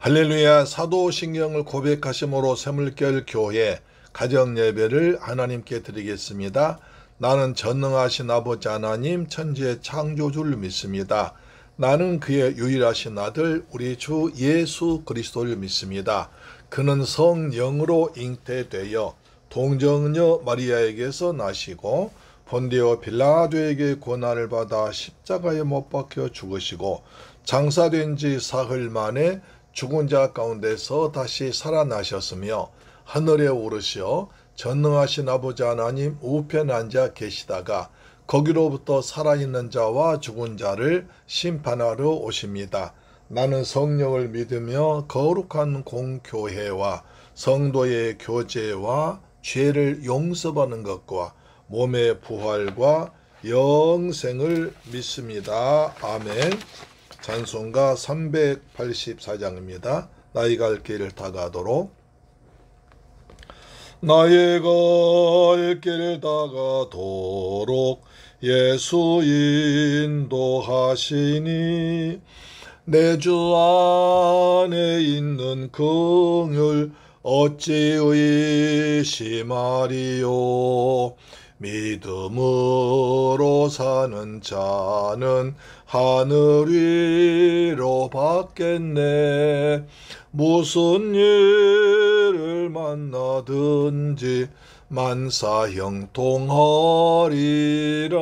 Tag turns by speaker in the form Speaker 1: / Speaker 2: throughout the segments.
Speaker 1: 할렐루야. 사도신경을 고백하심으로 새물결 교회 가정예배를 하나님께 드리겠습니다. 나는 전능하신 아버지 하나님 천지의 창조주를 믿습니다. 나는 그의 유일하신 아들 우리 주 예수 그리스도를 믿습니다. 그는 성령으로 잉태되어 동정녀 마리아에게서 나시고 본디오 빌라도에게 고난을 받아 십자가에 못 박혀 죽으시고 장사된 지 사흘 만에 죽은 자 가운데서 다시 살아나셨으며 하늘에 오르시어 전능하신 아버지 하나님 우편에 앉아 계시다가 거기로부터 살아있는 자와 죽은 자를 심판하러 오십니다. 나는 성령을 믿으며 거룩한 공교회와 성도의 교제와 죄를 용서받는 것과 몸의 부활과 영생을 믿습니다. 아멘. 찬송가 384장입니다. 나의 갈 길을 다가도록. 나의 갈 길을 다가도록 예수 인도하시니 내 주 안에 있는 긍휼 어찌 의심하리요. 믿음으로 사는 자는 하늘 위로 받겠네. 무슨 일을 만나든지 만사 형통하리라.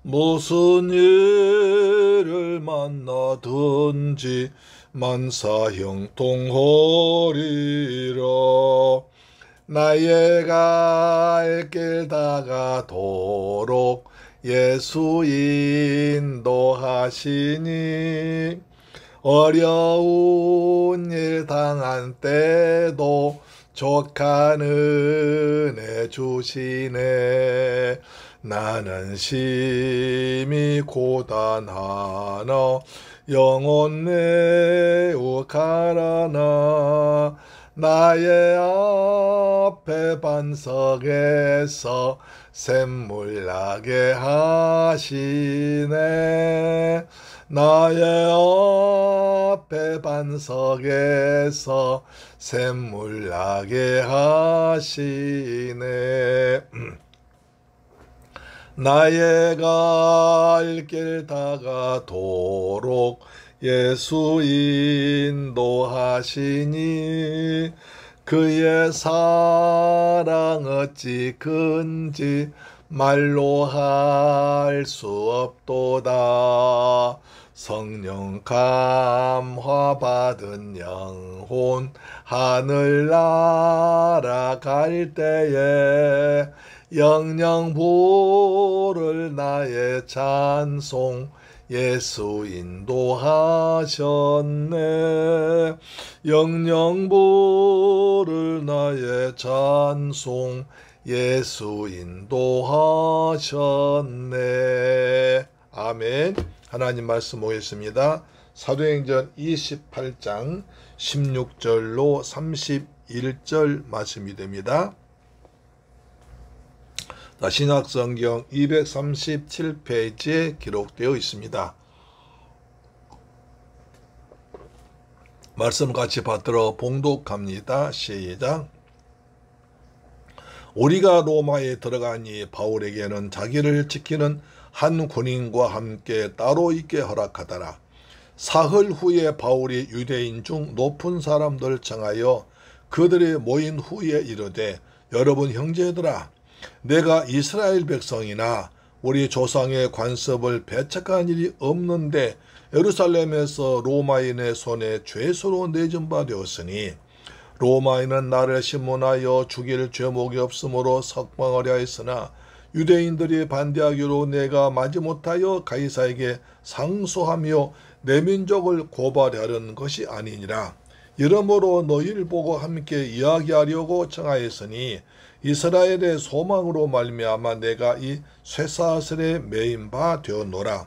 Speaker 1: 무슨 일을 만나든지 만사 형통하리라. 나의 갈 길 다가도록 예수 인도하시니 어려운 일 당한 때도 족한 은혜 주시네. 나는 심히 고단하나 영혼 매우 가라나 나의 앞에 반석에서 샘물 나게 하시네. 나의 앞에 반석에서 샘물 나게 하시네. 나의 갈 길 다가도록 예수 인도하시니 그의 사랑 어찌 큰지 말로 할 수 없도다. 성령 감화 받은 영혼 하늘 날아갈 때에 영영 부를 나의 찬송 예수 인도하셨네. 영영 부를 나의 찬송 예수 인도하셨네. 아멘. 하나님 말씀 보겠습니다. 사도행전 28장 16절로 31절 말씀이 됩니다. 신약성경 237페이지에 기록되어 있습니다. 말씀 같이 받들어 봉독합니다. 시작. 우리가 로마에 들어가니 바울에게는 자기를 지키는 한 군인과 함께 따로 있게 허락하더라. 사흘 후에 바울이 유대인 중 높은 사람들 청하여 그들이 모인 후에 이르되 여러분 형제들아, 내가 이스라엘 백성이나 우리 조상의 관습을 배척한 일이 없는데 예루살렘에서 로마인의 손에 죄수로 내준 바 되었으니 로마인은 나를 신문하여 죽일 죄목이 없으므로 석방하려 했으나 유대인들이 반대하기로 내가 마지못하여 가이사에게 상소하며 내 민족을 고발하려는 것이 아니니라. 이러므로 너희를 보고 함께 이야기하려고 청하였으니 이스라엘의 소망으로 말미암아 내가 이 쇠사슬에 매인 바 되었노라.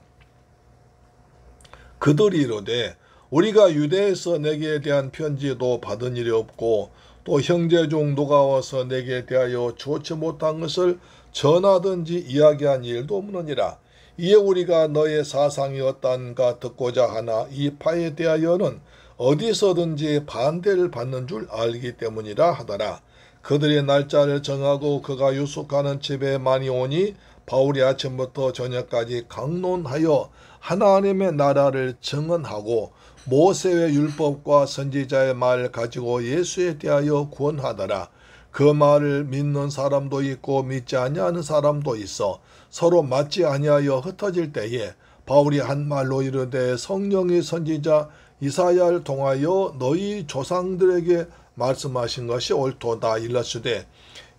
Speaker 1: 그들이 이르되 우리가 유대에서 내게 대한 편지도 받은 일이 없고 또 형제 중 누가 와서 내게 대하여 좋지 못한 것을 전하든지 이야기한 일도 없느니라. 이에 우리가 너의 사상이 어떠한가 듣고자 하나 이 파에 대하여는 어디서든지 반대를 받는 줄 알기 때문이라 하더라. 그들의 날짜를 정하고 그가 유숙하는 집에 많이 오니 바울이 아침부터 저녁까지 강론하여 하나님의 나라를 증언하고 모세의 율법과 선지자의 말을 가지고 예수에 대하여 구원하더라. 그 말을 믿는 사람도 있고 믿지 아니하는 사람도 있어 서로 맞지 아니하여 흩어질 때에 바울이 한 말로 이르되 성령이 선지자 이사야를 통하여 너희 조상들에게 말씀하신 것이 옳도다 일렀으되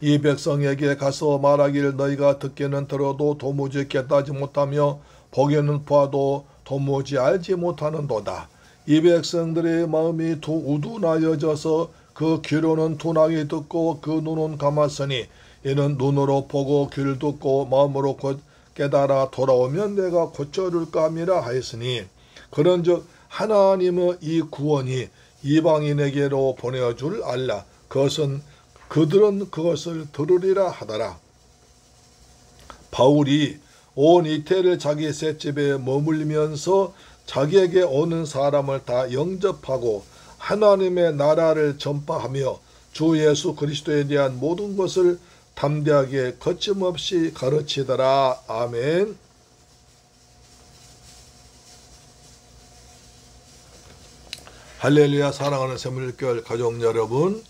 Speaker 1: 이 백성에게 가서 말하기를 너희가 듣기는 들어도 도무지 깨닫지 못하며 보기는 보아도 도무지 알지 못하는도다. 이 백성들의 마음이 우둔하여져서 그 귀로는 둔하게 듣고 그 눈은 감았으니 이는 눈으로 보고 귀를 듣고 마음으로 곧 깨달아 돌아오면 내가 고쳐줄까 함이라 하였으니 그런즉 하나님의 이 구원이 이방인에게로 보내줄 알라. 그들은 그것을 들으리라 하더라. 바울이 온 이태를 자기 셋집에 머물면서 자기에게 오는 사람을 다 영접하고 하나님의 나라를 전파하며 주 예수 그리스도에 대한 모든 것을 담대하게 거침없이 가르치더라. 아멘. 할렐루야. 사랑하는 새물교회 가족 여러분,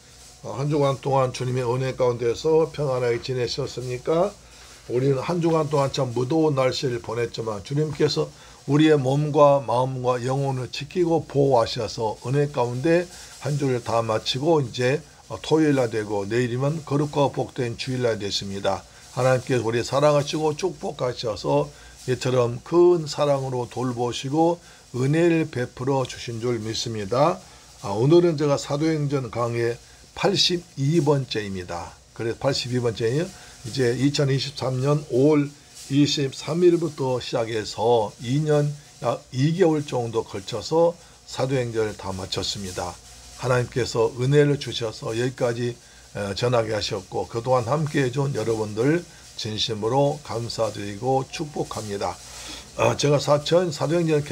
Speaker 1: 한 주간 동안 주님의 은혜 가운데서 평안하게 지내셨습니까? 우리는 한 주간 동안 참 무더운 날씨를 보냈지만 주님께서 우리의 몸과 마음과 영혼을 지키고 보호하셔서 은혜 가운데 한 주를 다 마치고 이제 토요일날 되고 내일이면 거룩하고 복된 주일날 됐습니다. 하나님께서 우리 사랑하시고 축복하셔서 이처럼 큰 사랑으로 돌보시고 은혜를 베풀어 주신 줄 믿습니다. 오늘은 제가 사도행전 강의 82번째입니다. 그래서 82번째예요. 이제 2023년 5월 23일부터 시작해서 2년 약 2개월 정도 걸쳐서 사도행전을 다 마쳤습니다. 하나님께서 은혜를 주셔서 여기까지 전하게 하셨고 그동안 함께해 준 여러분들 진심으로 감사드리고 축복합니다. 제가 사도행전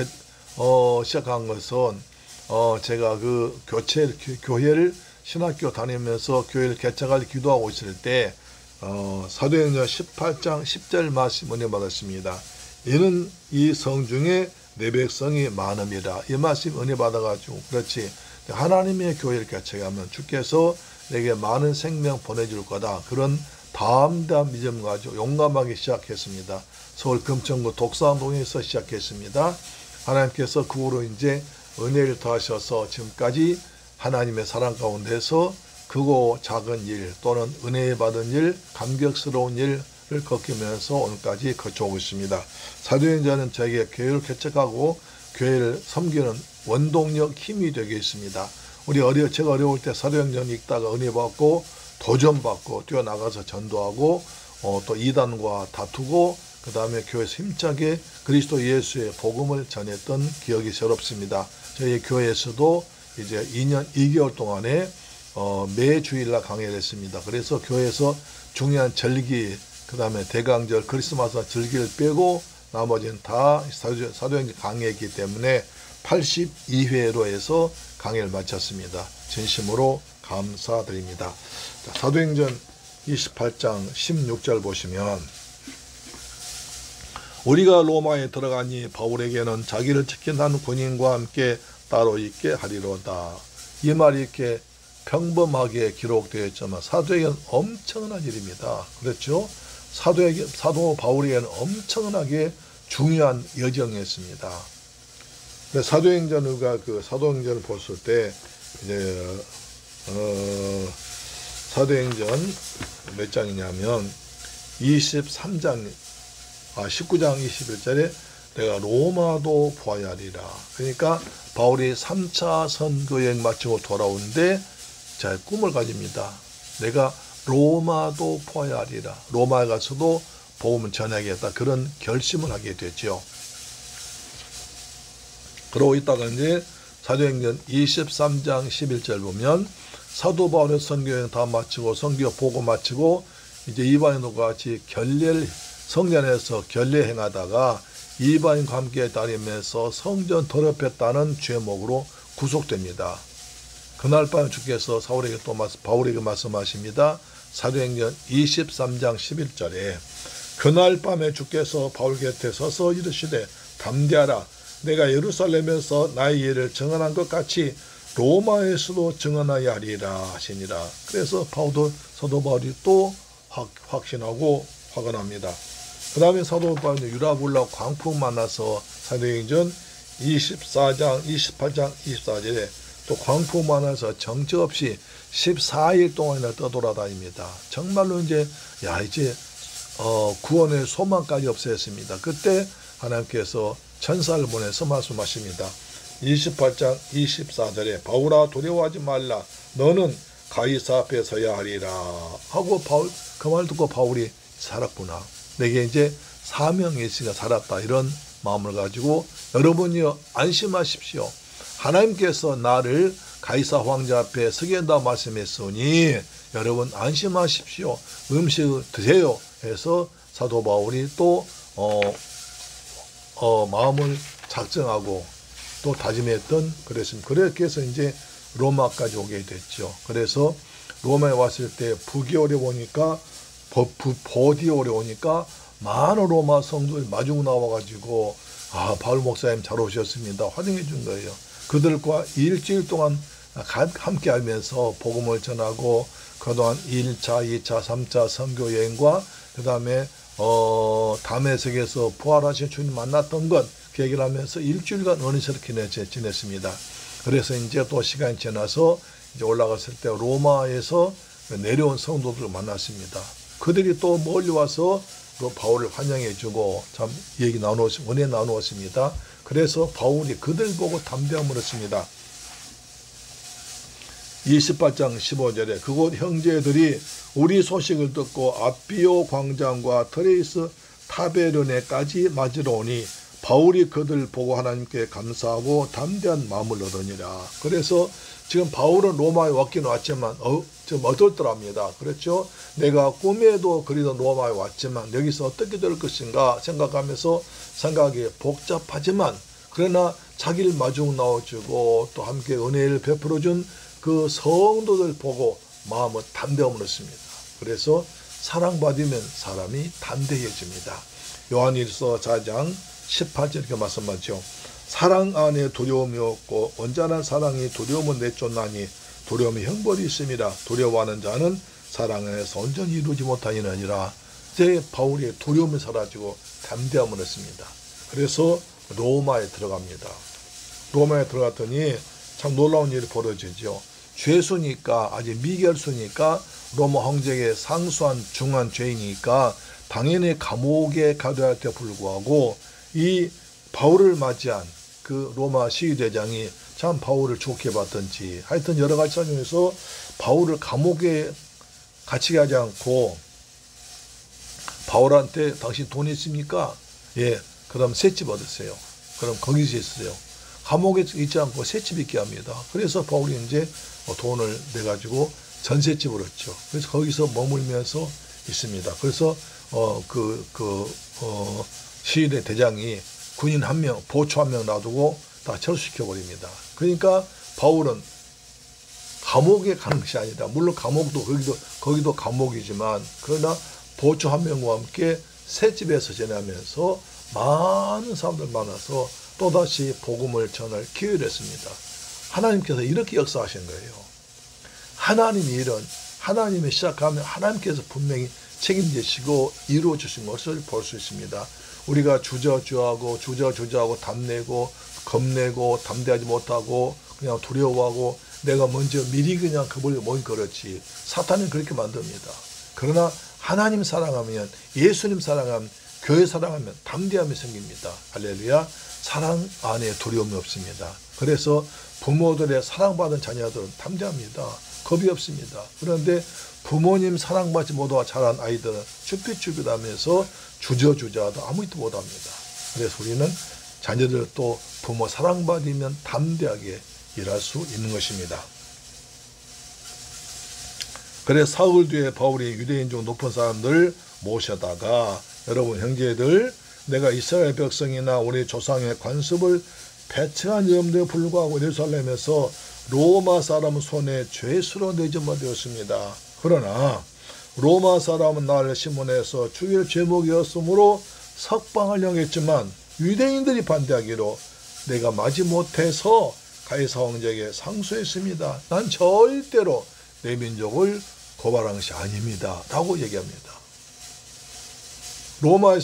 Speaker 1: 시작한 것은 제가 그 교회를 신학교 다니면서 교회를 개척할 기도하고 있을 때 사도행전 18장 10절 말씀 은혜 받았습니다. 이는 이 성중에 내 백성이 많음이라. 이 말씀 은혜 받아가지고 그렇지 하나님의 교회를 개척하면 주께서 내게 많은 생명 보내줄 거다. 그런 담대한 믿음 가지고 용감하게 시작했습니다. 서울 금천구 독산동에서 시작했습니다. 하나님께서 그 후로 이제 은혜를 더하셔서 지금까지 하나님의 사랑 가운데서 크고 작은 일 또는 은혜 받은 일, 감격스러운 일을 겪으면서 오늘까지 거쳐오고 있습니다. 사도행전은 저에게 교회를 개척하고 교회를 섬기는 원동력, 힘이 되겠습니다. 제가 어려울 때 사도행전 읽다가 은혜 받고 도전받고 뛰어나가서 전도하고 또 이단과 다투고 그 다음에 교회에서 힘차게 그리스도 예수의 복음을 전했던 기억이 새롭습니다. 저희 교회에서도 이제 2년 2개월 동안에 매 주일날 강의를 했습니다. 그래서 교회에서 중요한 절기, 그 다음에 대강절, 크리스마스 절기를 빼고 나머지는 다 사도행전 강의했기 때문에 82회로 해서 강의를 마쳤습니다. 진심으로 감사드립니다. 사도행전 28장 16절 보시면 우리가 로마에 들어가니 바울에게는 자기를 지킨 한 군인과 함께 따로 있게 하리로다. 이 말이 이렇게 평범하게 기록되어 있지만 사도에게는 엄청난 일입니다. 그렇죠? 사도 바울에게는 엄청나게 중요한 여정이었습니다. 사도행전을 사도행전을 봤을 때 이제 사도행전 몇 장이냐면 19장 21절에 내가 로마도 보아야 하리라. 그러니까 바울이 3차 선교여행 마치고 돌아오는데 자 꿈을 가집니다. 내가 로마도 보아야 하리라. 로마에 가서도 복음을 전하겠다. 그런 결심을 하게 됐죠. 그러고 있다가 이제 사도행전 23장 11절 보면 사도 바울의 선교여행 다 마치고 선교 보고 마치고 이제 이방인들과 같이 성전에서 결례 행하다가 이방인과 함께 다니면서 성전 더럽혔다는 죄목으로 구속됩니다. 그날 밤 주께서 바울에게 말씀하십니다. 사도행전 23장 11절에 그날 밤에 주께서 바울 곁에 서서 이르시되 담대하라. 내가 예루살렘에서 나의 예를 증언한 것 같이 로마에서도 증언하여 하리라 하시니라. 그래서 사도 바울이 또 확신하고 화가 납니다. 그 다음에 사도 바울이 유라굴라 광풍 만나서 사도행전 24장 28장 24절에 또 광풍 만나서 정처 없이 14일 동안이나 떠돌아다닙니다. 정말로 이제 구원의 소망까지 없애었습니다. 그때 하나님께서 천사를 보내서 말씀하십니다. 28장 24절에 바울아 두려워하지 말라. 너는 가이사 앞에 서야 하리라 하고 그 말 듣고 바울이 살았구나. 내게 이제 사명이 있으니까 살았다. 이런 마음을 가지고 여러분이요 안심하십시오. 하나님께서 나를 가이사 황제 앞에 서게 한다 말씀했으니 여러분 안심하십시오. 음식을 드세요 해서 사도 바울이 또 마음을 작정하고 또 다짐했던 그랬습니다. 그렇게 해서 이제 로마까지 오게 됐죠. 그래서 로마에 왔을 때 북이 어려우니까 보디 어려우니까 많은 로마 성도들이 마중 나와가지고 바울 목사님 잘 오셨습니다. 환영해 준 거예요. 그들과 일주일 동안 함께 하면서 복음을 전하고 그동안 1차, 2차, 3차 선교 여행과 그 다음에 다메섹에서 부활하신 주님 만났던 것 그 얘기를 하면서 일주일간 은혜스럽게 지냈습니다. 그래서 이제 또 시간이 지나서 이제 올라갔을 때 로마에서 내려온 성도들을 만났습니다. 그들이 또 멀리 와서 그 바울을 환영해주고 참 은혜 나누었습니다. 그래서 바울이 그들 보고 담대함을 얻습니다. 28장 15절에 그곳 형제들이 우리 소식을 듣고 아비오 광장과 트레이스 타베르네까지 맞으러 오니 바울이 그들 보고 하나님께 감사하고 담대한 마음을 얻으니라. 그래서 지금 바울은 로마에 왔긴 왔지만 좀 어떨더랍니다. 그렇죠? 내가 꿈에도 그리던 로마에 왔지만 여기서 어떻게 될 것인가 생각하면서 생각이 복잡하지만 그러나 자기를 마중 나와주고 또 함께 은혜를 베풀어준 그 성도들 보고 마음을 담대함을 얻습니다. 그래서 사랑받으면 사람이 담대해집니다. 요한일서 4장 18절 이렇게 말씀하죠. 사랑 안에 두려움이 없고 온전한 사랑이 두려움을 내쫓나니 두려움이 형벌이 있음이라. 두려워하는 자는 사랑 안에서 온전히 이루지 못하니라. 이제 바울이 두려움이 사라지고 담대함을 얻습니다. 그래서 로마에 들어갑니다. 로마에 들어갔더니 참 놀라운 일이 벌어지죠. 죄수니까 아직 미결수니까 로마 황제에게 상수한 중한 죄이니까 당연히 감옥에 가둬야 할 때 불구하고 이 바울을 맞이한 그 로마 시위대장이 참 바울을 좋게 봤던지 하여튼 여러 가지 사정에서 바울을 감옥에 갇히게 하지 않고 바울한테 당신 돈 있습니까? 예, 그럼 셋집 얻으세요. 그럼 거기서 있으세요. 감옥에 있지 않고 셋집 있게 합니다. 그래서 바울이 이제 돈을 내가지고 전셋집을 얻죠. 그래서 거기서 머물면서 있습니다. 그래서 시위대 대장이 군인 한 명, 보초 한 명 놔두고 다 철수시켜버립니다. 그러니까 바울은 감옥에 가는 것이 아니다. 물론 감옥도 거기도 감옥이지만 그러나 보초 한 명과 함께 새 집에서 지내면서 많은 사람들 만나서 또다시 복음을 전할 기회를 했습니다. 하나님께서 이렇게 역사하신 거예요. 하나님의 일은 하나님이 시작하면 하나님께서 분명히 책임지시고 이루어 주신 것을 볼 수 있습니다. 우리가 주저주저하고 담내고 겁내고 담대하지 못하고 그냥 두려워하고 내가 먼저 미리 그냥 그걸 그렇지. 사탄은 그렇게 만듭니다. 그러나 하나님 사랑하면 예수님 사랑하면 교회 사랑하면 담대함이 생깁니다. 할렐루야. 사랑 안에 두려움이 없습니다. 그래서 부모들의 사랑받은 자녀들은 담대합니다. 겁이 없습니다. 그런데 부모님 사랑받지 못하고 자란 아이들은 쭈삣쭈삣하면서 주저주저하다 아무것도 못합니다. 그래서 우리는 자녀들 또 부모 사랑받으면 담대하게 일할 수 있는 것입니다. 그래서 사흘 뒤에 바울이 유대인 중 높은 사람들 모셔다가 여러분 형제들, 내가 이스라엘 백성이나 우리 조상의 관습을 배척한 점에 불구하고 예루살렘에서 로마 사람 손에 죄수로 내전되었습니다. 그러나 로마 사람은 나를 심문해서 죽일 죄목이었으므로 석방을 영했지만 유대인들이 반대하기로 내가 마지못해서 가이사 왕에게 상소했습니다. 난 절대로 내 민족을 고발한 것이 아닙니다. 라고 얘기합니다. 로마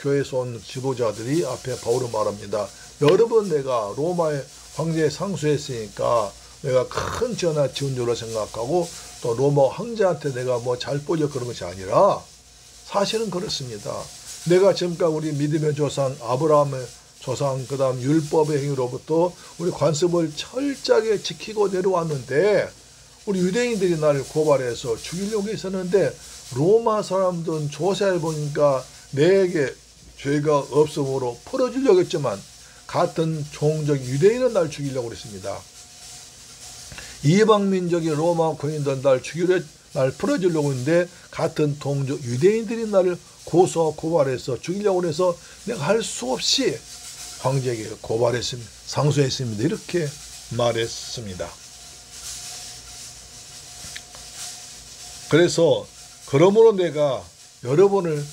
Speaker 1: 교회에서 온 지도자들이 앞에 바울을 말합니다. 여러 번 내가 로마의 황제에 상소했으니까 내가 큰 전화 지은 줄로 생각하고 또 로마 황제한테 내가 뭐 잘 보여 그런 것이 아니라 사실은 그렇습니다. 내가 지금까지 우리 믿음의 조상 아브라함의 조상 그 다음 율법의 행위로부터 우리 관습을 철저하게 지키고 내려왔는데 우리 유대인들이 나를 고발해서 죽이려고 했었는데 로마 사람들은 조사해 보니까 내게 죄가 없음으로 풀어주려고 했지만 같은 종족 유대인은 날 죽이려고 했습니다. 이방민족이 로마 군인들은 날 풀어주려고 했는데 같은 동족 유대인들이 나를 고발해서 죽이려고 해서 내가 할 수 없이 황제에게 고발했습니다. 상소했습니다. 이렇게 말했습니다. 그래서 그러므로 내가 여러분을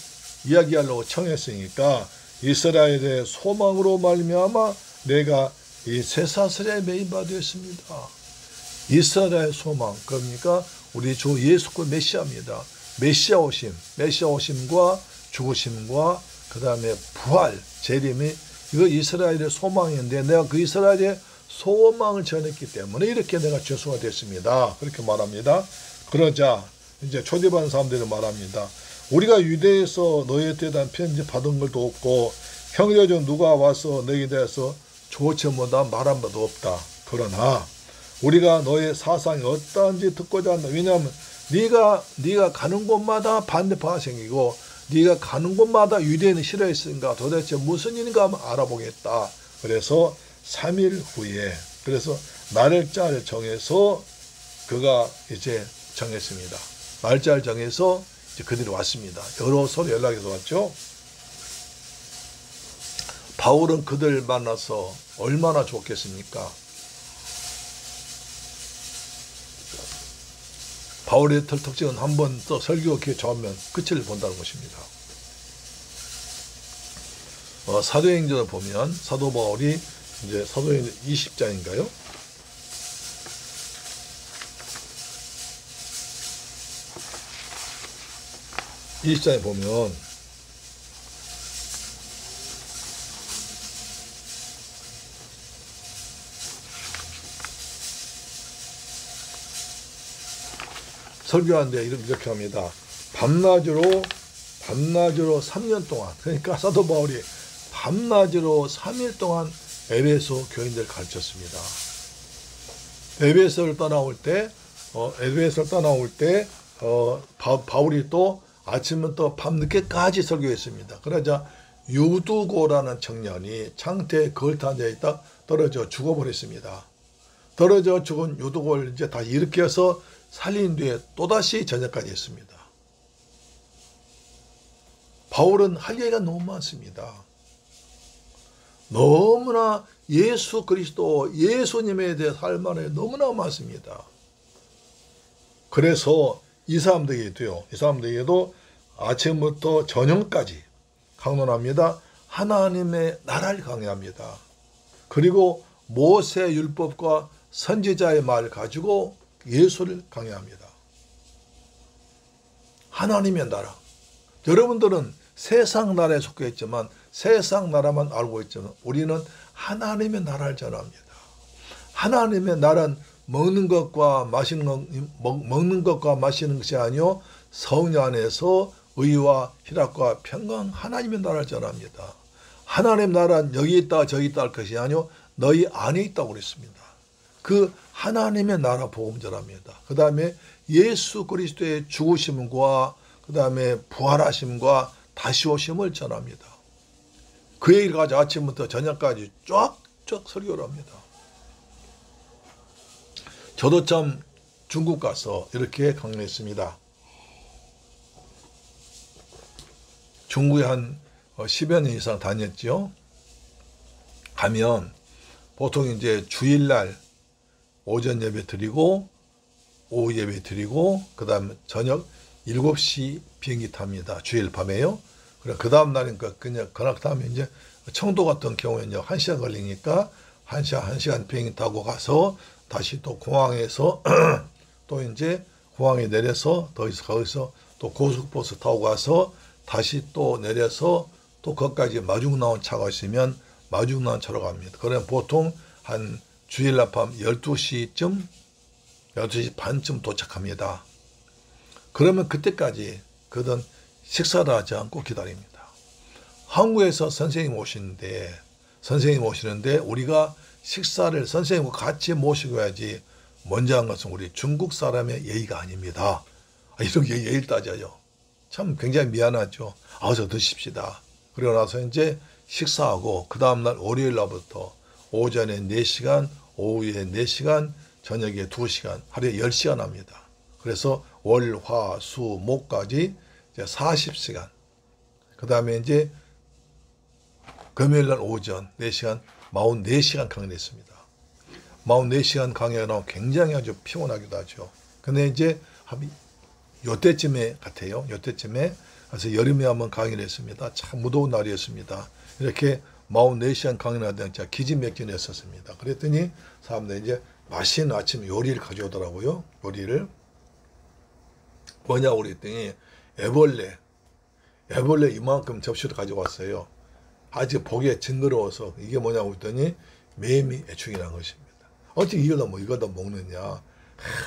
Speaker 1: 이야기하려고 청했으니까 이스라엘의 소망으로 말미암아 내가 이 쇠사슬에 매인바 되었습니다. 이스라엘의 소망, 그러니까 우리 주 예수 그 메시아입니다. 메시아 오심과 죽으심과 그 다음에 부활, 재림이 이거 이스라엘의 소망인데 내가 그 이스라엘의 소망을 전했기 때문에 이렇게 내가 죄수가 됐습니다. 그렇게 말합니다. 그러자 이제 초대받은 사람들이 말합니다. 우리가 유대에서 너희에 대한 편지 받은 것도 없고 형제 중 누가 와서 너희에 대해서 조처보다 말한 바도 없다. 그러나 우리가 너의 사상이 어떠한지 듣고자 한다. 왜냐하면 네가 가는 곳마다 반대파가 생기고 네가 가는 곳마다 유대인을 싫어했으니까 도대체 무슨 일인가 한번 알아보겠다. 그래서 3일 후에 그래서 날짜를 정해서 그가 이제 정했습니다. 날짜를 정해서 이제 그들이 왔습니다. 서로 연락해서 왔죠. 바울은 그들 만나서 얼마나 좋겠습니까? 바울의 특징은 한 번 또 설교 기회 좋으면 끝을 본다는 것입니다. 사도행전을 보면 사도 바울이 이제 사도행전 20장인가요? 이 시장에 보면 설교하는데 이렇게 합니다. 밤낮으로 3년 동안 그러니까 사도 바울이 밤낮으로 3일 동안 에베소 교인들 가르쳤습니다. 에베소를 떠나올 때 바울이 또 아침부터 밤늦게까지 설교했습니다. 그러자 유두고라는 청년이 창태에 걸터 앉아있다 떨어져 죽어버렸습니다. 떨어져 죽은 유두고를 이제 다 일으켜서 살린 뒤에 또다시 저녁까지 했습니다. 바울은 할 얘기가 너무 많습니다. 너무나 예수 그리스도, 예수님에 대해서 할 말이 너무나 많습니다. 그래서 이 사람들에게도 아침부터 저녁까지 강론합니다. 하나님의 나라를 강요합니다. 그리고 모세 율법과 선지자의 말을 가지고 예수를 강요합니다. 하나님의 나라. 여러분들은 세상 나라에 속해 있지만 세상 나라만 알고 있지만 우리는 하나님의 나라를 전합니다. 하나님의 나라는 먹는 것과 마시는 것이 아니요 성령 안에서 의와 희락과 평강 하나님의 나라를 전합니다. 하나님의 나라는 여기 있다 저기 있다 할 것이 아니요 너희 안에 있다고 그랬습니다. 그 하나님의 나라 복음 전합니다. 그 다음에 예수 그리스도의 죽으심과 그 다음에 부활하심과 다시 오심을 전합니다. 그 얘기를 가지고 아침부터 저녁까지 쫙쫙 설교를 합니다. 저도 참 중국 가서 이렇게 강연했습니다. 중국에 한 10여 년 이상 다녔죠. 가면 보통 이제 주일날 오전 예배 드리고 오후 예배 드리고 그 다음에 저녁 7시 비행기 탑니다. 주일 밤에요. 그 다음 날이니까 그냥 다음에 이제 청도 같은 경우에는 1시간 걸리니까 1시간 비행기 타고 가서 다시 또 공항에서 또 이제 공항에 내려서 거기서 또 고속버스 타고 가서 다시 또 내려서 또 거기까지 마중 나온 차가 있으면 마중 나온 차로 갑니다. 그러면 보통 한 주일날 밤 12시쯤 12시 반쯤 도착합니다. 그러면 그때까지 그든 식사를 하지 않고 기다립니다. 한국에서 선생님 오시는데 우리가 식사를 선생님과 같이 모시고 해야지 먼저 한 것은 우리 중국 사람의 예의가 아닙니다. 이렇게 예의를 따져요. 참 굉장히 미안하죠. 어서 드십시다. 그러고 나서 이제 식사하고 그 다음날 월요일 날부터 오전에 4시간, 오후에 4시간, 저녁에 2시간, 하루에 10시간 합니다. 그래서 월, 화, 수, 목까지 이제 40시간. 그 다음에 이제 금요일날 오전 4시간, 44시간 강의를 했습니다. 44시간 강의가 나오면 굉장히 아주 피곤하기도 하죠. 근데 이제 요때쯤에 같아요. 요때쯤에 그래서 여름에 한번 강의를 했습니다. 참 무더운 날이었습니다. 이렇게 44시간 강의를 하던 제가 기진맥진을 했었습니다. 그랬더니 사람들이 이제 맛있는 아침 요리를 가져오더라고요. 요리를. 뭐냐고 그랬더니 애벌레 이만큼 접시를 가져왔어요. 아직 보기에 징그러워서 이게 뭐냐고 했더니 매미 애충이라는 것입니다. 어떻게 이거다 먹느냐.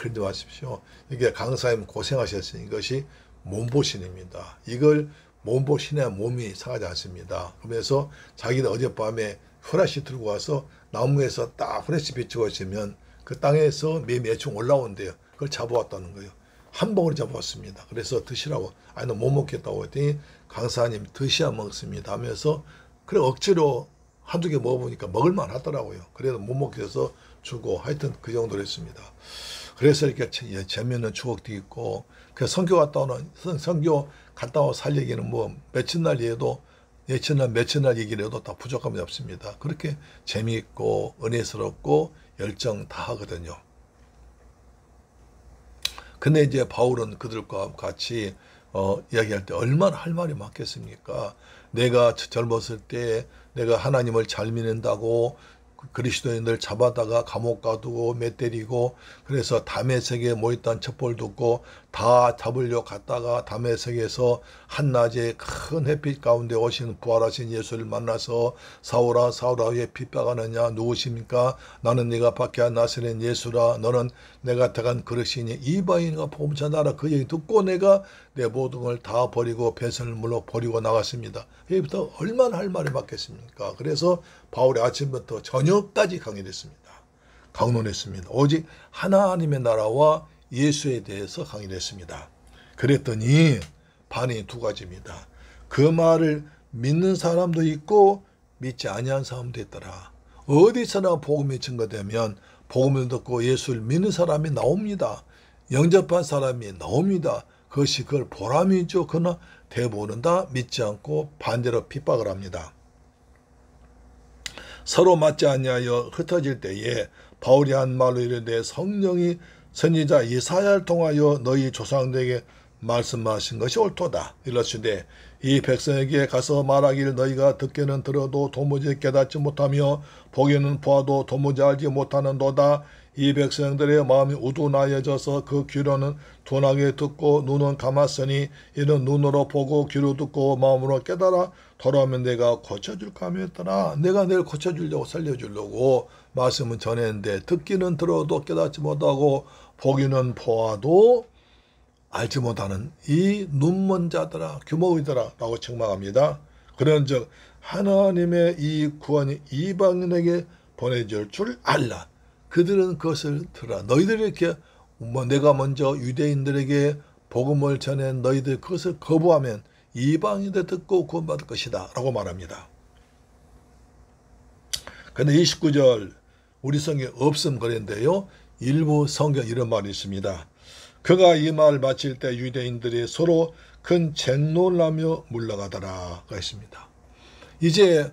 Speaker 1: 그러지 마십시오. 이게 강사님 고생하셨으니 이것이 몸보신입니다. 이걸 몸보신해야 몸이 상하지 않습니다. 그래서 자기는 어젯밤에 후레쉬 들고 와서 나무에서 딱 후레쉬 비추고 있으면 그 땅에서 매미 애충 올라온대요. 그걸 잡아왔다는 거예요. 한 봉으로 잡아왔습니다. 그래서 드시라고. 아니, 너 못 먹겠다고 했더니 강사님 드셔야 먹습니다 하면서 그래 억지로 한두 개 먹어보니까 먹을만 하더라고요. 그래도 못 먹게 해서 주고 하여튼 그 정도로 했습니다. 그래서 이렇게 재미있는 추억도 있고 그 선교 갔다 와 살 얘기는 뭐 며칠 날 얘기를 해도 다 부족함이 없습니다. 그렇게 재미있고 은혜스럽고 열정 다 하거든요. 근데 이제 바울은 그들과 같이 이야기할 때 얼마나 할 말이 많겠습니까? 내가 젊었을 때 내가 하나님을 잘 믿는다고 그리스도인들 잡아다가 감옥 가두고 매 때리고 그래서 다메섹에 모였던 첩보를 듣고 다 잡으려 갔다가 다메섹에서 한낮에 큰 햇빛 가운데 오신 부활하신 예수를 만나서 사울아 왜 핍박하느냐 누구십니까? 나는 네가 박해한 나사렛 예수라. 너는 내가 택한 그릇이니 이방인과 복음 전하라. 그 얘기 듣고 내가 내 모든 걸 다 버리고 배선을 물러 버리고 나갔습니다. 여기부터 얼마나 할 말이 많겠습니까? 그래서 바울이 아침부터 저녁까지 강의를 했습니다. 강론했습니다. 오직 하나님의 나라와 예수에 대해서 강의를 했습니다. 그랬더니 반응이 두 가지입니다. 그 말을 믿는 사람도 있고 믿지 아니한 사람도 있더라. 어디서나 복음이 증거되면 복음을 듣고 예수를 믿는 사람이 나옵니다. 영접한 사람이 나옵니다. 그것이 그걸 보람이죠. 그러나 대부분은 다 믿지 않고 반대로 핍박을 합니다. 서로 맞지 아니하여 흩어질 때에 바울이 한 말로 이르되 성령이 선지자 이사야를 통하여 너희 조상들에게 말씀하신 것이 옳도다. 이르시되 이 백성에게 가서 말하기를 너희가 듣기는 들어도 도무지 깨닫지 못하며 보기는 보아도 도무지 알지 못하는도다. 이 백성들의 마음이 우둔하여져서 그 귀로는 둔하게 듣고 눈은 감았으니 이는 눈으로 보고 귀로 듣고 마음으로 깨달아 돌아오면 내가 고쳐줄까 하며 했더라. 내가 내일 고쳐주려고 살려주려고 말씀은 전했는데 듣기는 들어도 깨닫지 못하고 보기는 보아도 알지 못하는 이 눈먼 자들아 규모이더라 라고 책망합니다. 그런즉 하나님의 이 구원이 이방인에게 보내줄 줄 알라. 그들은 그것을 들어. 너희들이 이렇게 내가 먼저 유대인들에게 복음을 전한 너희들 그것을 거부하면 이방인들 듣고 구원받을 것이다 라고 말합니다. 그런데 29절 우리 성경에 없음 그랬는데요. 일부 성경 이런 말이 있습니다. 그가 이 말을 마칠 때 유대인들이 서로 큰 쟁놀라며 물러가더라가 있습니다. 이제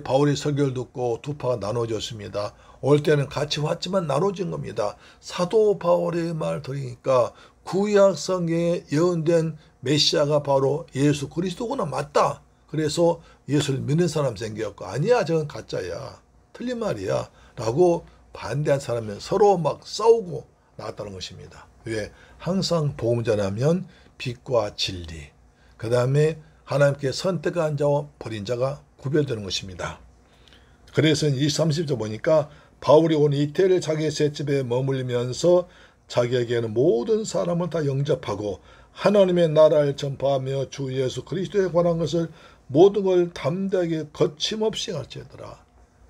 Speaker 1: 바울의 설교를 듣고 두 파가 나눠졌습니다. 올 때는 같이 왔지만 나눠진 겁니다. 사도 바울의 말 들으니까 구약 성경에 예언된 메시아가 바로 예수 그리스도구나, 맞다. 그래서 예수를 믿는 사람 생겼고, 아니야 저건 가짜야, 틀린 말이야 라고 반대한 사람은 서로 막 싸우고 나왔다는 것입니다. 왜? 항상 복음 전하면 빛과 진리, 그 다음에 하나님께 선택한 자와 버린 자가 구별되는 것입니다. 그래서 30절 보니까 바울이 온 이태를 자기의 셋집에 머물면서 자기에게는 모든 사람을 다 영접하고 하나님의 나라를 전파하며 주 예수 그리스도에 관한 것을 모든 걸 담대하게 거침없이 가르쳤더라.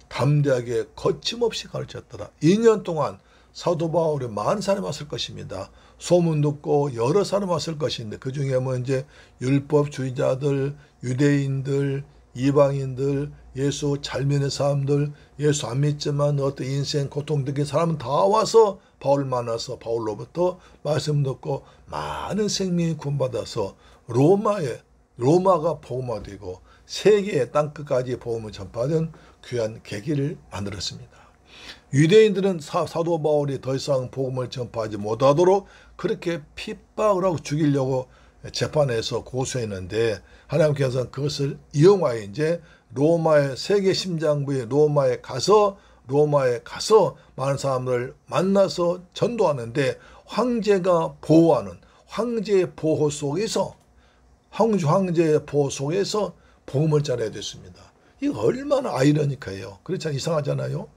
Speaker 1: 담대하게 거침없이 가르쳤더라. 2년 동안 사도 바울이 많은 사람이 왔을 것입니다. 소문 듣고 여러 사람이 왔을 것인데 그 중에 뭐 이제 율법주의자들, 유대인들, 이방인들, 예수 잘 믿는 사람들, 예수 안 믿지만 어떤 인생 고통 느낀 사람은 다 와서 바울을 만나서 바울로부터 말씀 듣고 많은 생명이 구원받아서 로마가 복음화되고 세계의 땅끝까지 복음을 전파하는 귀한 계기를 만들었습니다. 유대인들은 사도 바울이 더 이상 복음을 전파하지 못하도록 그렇게 핍박을 하고 죽이려고 재판에서 고소했는데 하나님께서는 그것을 이용하여 이제 로마의 세계 심장부의 로마에 가서 많은 사람들을 만나서 전도하는데 황제가 보호하는 황제의 보호 속에서 복음을 전해야 됐습니다. 이거 얼마나 아이러니해요. 그렇지 않아요? 이상하잖아요.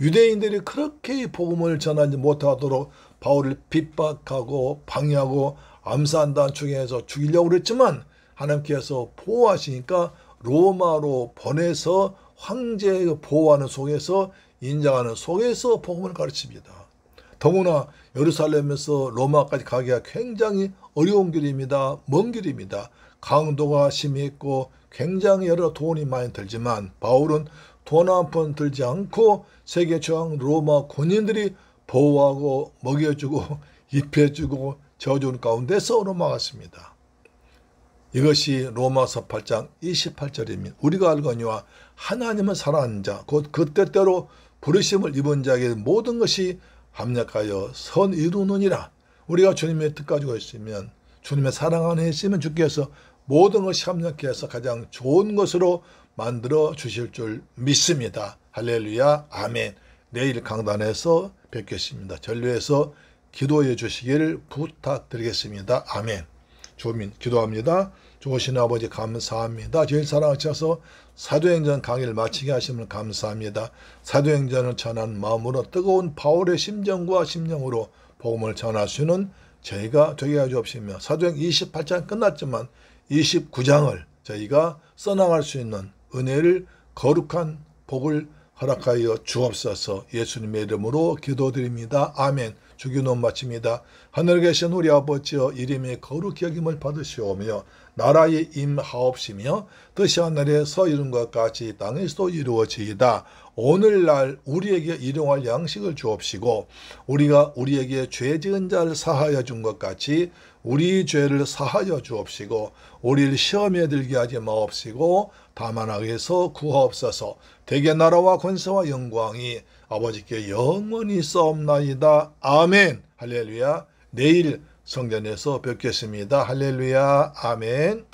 Speaker 1: 유대인들이 그렇게 복음을 전하지 못하도록 바울을 핍박하고 방해하고 암살한다는 중에서 죽이려고 그랬지만 하나님께서 보호하시니까 로마로 보내서 황제의 보호하는 속에서 인정하는 속에서 복음을 가르칩니다. 더구나 예루살렘에서 로마까지 가기가 굉장히 어려운 길입니다. 먼 길입니다. 강도가 심히 있고 굉장히 여러 돈이 많이 들지만 바울은 돈 한 푼 들지 않고 세계 최강 로마 군인들이 보호하고 먹여주고 입혀주고 저주는 가운데서 로마 갔습니다. 이것이 로마서 8장 28절입니다. 우리가 알거니와 하나님은 살아난 자 곧 그 때때로 부르심을 입은 자에게 모든 것이 합력하여 선 이루느니라. 우리가 주님의 뜻 가지고 있으면 주님의 사랑 안에 있으면 주께서 모든 것이 합력해서 가장 좋은 것으로 만들어 주실 줄 믿습니다. 할렐루야, 아멘. 내일 강단에서 뵙겠습니다. 전류해서 기도해 주시기를 부탁드리겠습니다. 아멘. 주민 기도합니다. 좋으신 아버지 감사합니다. 저희 사랑하셔서 사도행전 강의를 마치게 하심을 감사합니다. 사도행전을 전하는 마음으로 뜨거운 바울의 심정과 심령으로 복음을 전할 수 있는 저희가 되게 하시옵시며 사도행 28장 끝났지만 29장을 저희가 써나갈 수 있는 은혜를 거룩한 복을 허락하여 주옵소서. 예수님의 이름으로 기도드립니다. 아멘. 주기도 마칩니다. 하늘에 계신 우리 아버지여 이름의 거룩히 여김을 받으시오며 나라의 임하옵시며 뜻이 하늘에서 이룬 것 같이 땅에서도 이루어지이다. 오늘날 우리에게 일용할 양식을 주옵시고 우리가 우리에게 죄 지은 자를 사하여 준 것 같이 우리 죄를 사하여 주옵시고 우리를 시험에 들게 하지 마옵시고 다만 악에서 구하옵소서. 대개 나라와 권세와 영광이 아버지께 영원히 있사옵나이다. 아멘. 할렐루야. 내일 성전에서 뵙겠습니다. 할렐루야. 아멘.